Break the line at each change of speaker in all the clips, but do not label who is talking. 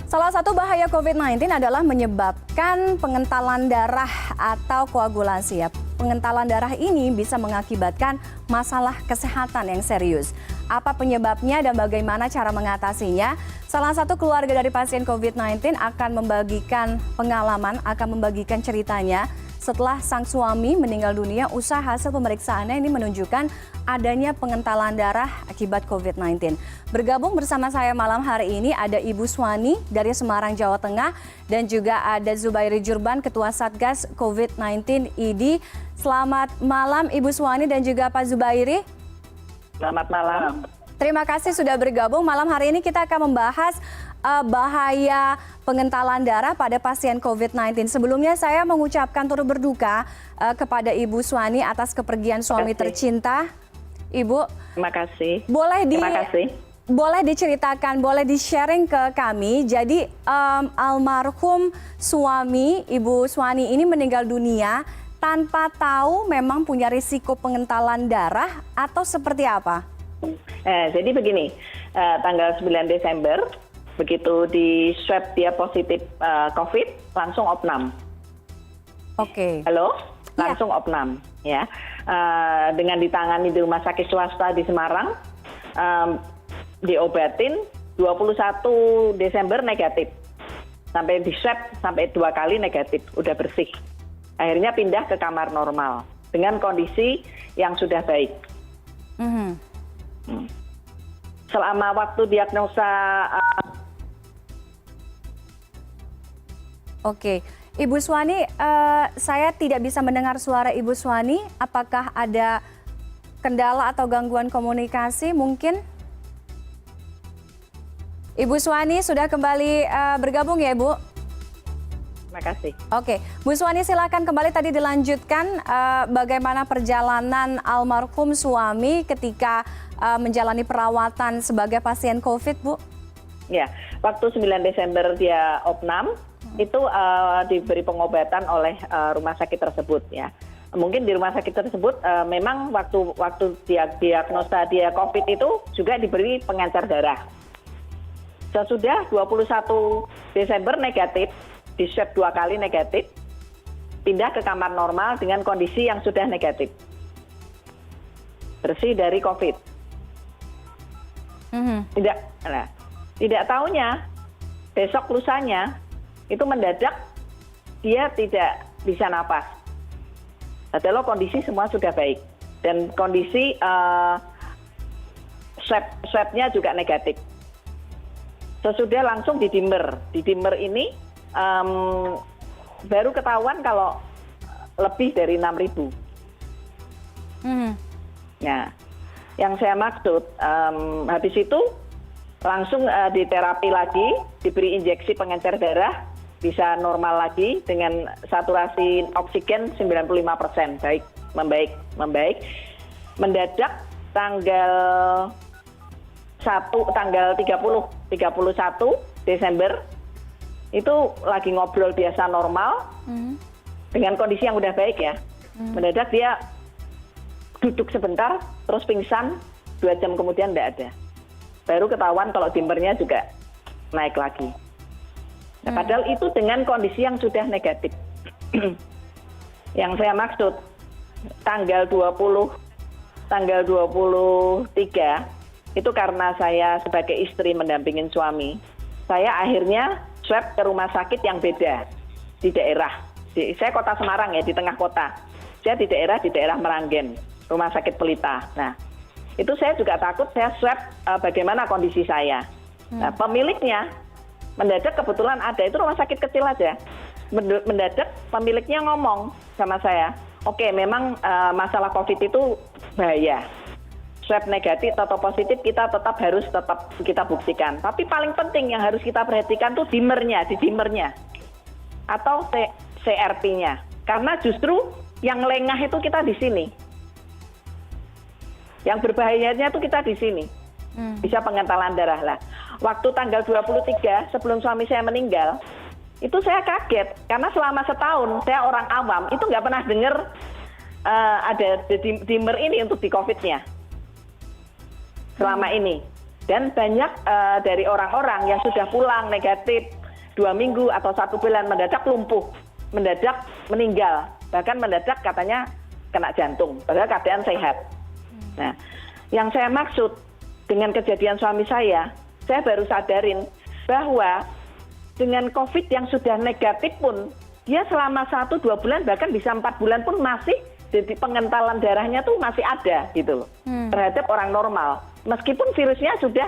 Salah satu bahaya COVID-19 adalah menyebabkan pengentalan darah atau koagulasi. Ya. Pengentalan darah ini bisa mengakibatkan masalah kesehatan yang serius. Apa penyebabnya dan bagaimana cara mengatasinya? Salah satu keluarga dari pasien COVID-19 akan membagikan pengalaman, akan membagikan ceritanya. Setelah sang suami meninggal dunia, usaha hasil pemeriksaannya ini menunjukkan adanya pengentalan darah akibat COVID-19. Bergabung bersama saya malam hari ini ada Ibu Suwani dari Semarang, Jawa Tengah, dan juga ada Zubairi Jurban, Ketua Satgas COVID-19 ID. Selamat malam Ibu Suwani dan juga Pak Zubairi.
Selamat malam.
Terima kasih sudah bergabung. Malam hari ini kita akan membahas bahaya pengentalan darah pada pasien COVID-19. Sebelumnya saya mengucapkan turut berduka kepada Ibu Suwani atas kepergian suami tercinta. Ibu,
terima kasih.
Terima kasih. Boleh diceritakan, boleh di-sharing ke kami. Jadi almarhum suami Ibu Suwani ini meninggal dunia tanpa tahu memang punya risiko pengentalan darah atau seperti apa?
Jadi begini, tanggal 9 Desember, begitu di swab dia positif COVID, langsung opnam.
Oke.
Halo? Langsung opnam. Ya. Dengan ditangani di rumah sakit swasta di Semarang, diobatin 21 Desember negatif. Sampai di swab sampai 2 kali negatif, udah bersih. Akhirnya pindah ke kamar normal dengan kondisi yang sudah baik. Selama waktu diagnosa
Oke, Ibu Suwani, saya tidak bisa mendengar suara Ibu Suwani. Apakah ada kendala atau gangguan komunikasi mungkin? Ibu Suwani sudah kembali bergabung ya, Bu?
Terima kasih.
Oke, Bu Suwani silakan kembali tadi dilanjutkan bagaimana perjalanan almarhum suami ketika menjalani perawatan sebagai pasien COVID, Bu?
Ya, waktu 9 Desember dia opnam, itu diberi pengobatan oleh rumah sakit tersebut ya. Mungkin di rumah sakit tersebut memang waktu diagnosa dia COVID itu juga diberi pengencer darah. Sesudah 21 Desember negatif, di swab 2 kali negatif, pindah ke kamar normal dengan kondisi yang sudah negatif. Bersih dari COVID. Tidak tahunya, besok lusanya, itu mendadak dia tidak bisa napas. Padahal kondisi semua sudah baik. Dan kondisi swabnya juga negatif. Sesudah langsung di dimmer. Di dimmer ini baru ketahuan kalau lebih dari 6.000. Nah, yang saya maksud, habis itu langsung diterapi lagi, diberi injeksi pengencer darah, bisa normal lagi dengan saturasi oksigen 95%, membaik. Mendadak tanggal 31 Desember itu lagi ngobrol biasa normal dengan kondisi yang udah baik ya. Mendadak dia duduk sebentar terus pingsan, 2 jam kemudian tidak ada. Baru ketahuan kalau dimmernya juga naik lagi. Nah, padahal itu dengan kondisi yang sudah negatif. Yang saya maksud tanggal 23 itu karena saya sebagai istri mendampingin suami, saya akhirnya swab ke rumah sakit yang beda di daerah. Saya kota Semarang ya, di tengah kota. Saya di daerah Meranggen, rumah sakit Pelita. Nah, itu saya juga takut saya swab bagaimana kondisi saya. Nah, pemiliknya mendadak kebetulan ada, itu rumah sakit kecil aja. Mendadak pemiliknya ngomong sama saya, oke, memang masalah COVID itu bahaya. Swab negatif atau positif kita harus kita buktikan. Tapi paling penting yang harus kita perhatikan tuh dimmernya, di dimmernya. Atau CRP-nya. Karena justru yang lengah itu kita di sini. Yang berbahayanya itu kita di sini. Bisa pengentalan darah lah. Waktu tanggal 23 sebelum suami saya meninggal, itu saya kaget. Karena selama setahun saya orang awam, itu nggak pernah dengar ada dimmer ini untuk di COVID-nya. Selama ini. Dan banyak dari orang-orang yang sudah pulang negatif 2 minggu atau 1 bulan mendadak lumpuh, mendadak meninggal, bahkan mendadak katanya kena jantung, padahal keadaan sehat. Nah, yang saya maksud dengan kejadian suami saya baru sadarin bahwa dengan COVID yang sudah negatif pun, dia selama 1-2 bulan, bahkan bisa 4 bulan pun masih, jadi pengentalan darahnya tuh masih ada gitu loh, terhadap orang normal. Meskipun virusnya sudah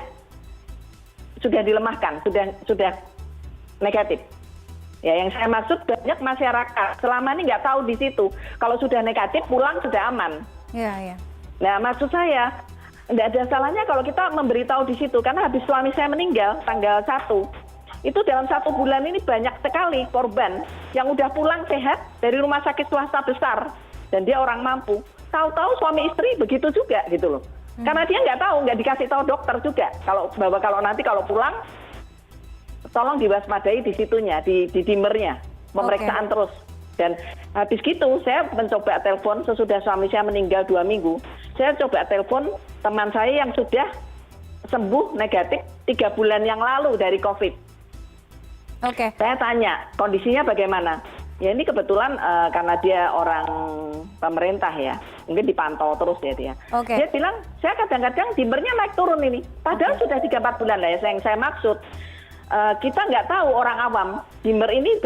dilemahkan, sudah negatif. Ya, yang saya maksud banyak masyarakat selama ini nggak tahu di situ. Kalau sudah negatif pulang sudah aman.
Iya, iya.
Nah, maksud saya nggak ada salahnya kalau kita memberitahu di situ, karena habis suami saya meninggal tanggal 1, itu dalam 1 bulan ini banyak sekali korban yang udah pulang sehat dari rumah sakit swasta besar dan dia orang mampu. Tahu-tahu suami istri begitu juga gitu loh. Karena dia nggak tahu, nggak dikasih tahu dokter juga bahwa kalau nanti kalau pulang tolong diwaspadai di situnya, di dimernya, pemeriksaan terus. Dan habis gitu saya mencoba telepon sesudah suami saya meninggal 2 minggu. Saya coba telepon teman saya yang sudah sembuh negatif 3 bulan yang lalu dari COVID.
Oke.
Saya tanya kondisinya bagaimana. Ya ini kebetulan karena dia orang pemerintah ya, mungkin dipantau terus ya dia.
Oke.
Dia bilang saya kadang-kadang dimernya naik turun ini. Padahal sudah 3-4 bulan lah ya. Yang saya maksud kita nggak tahu orang awam dimer ini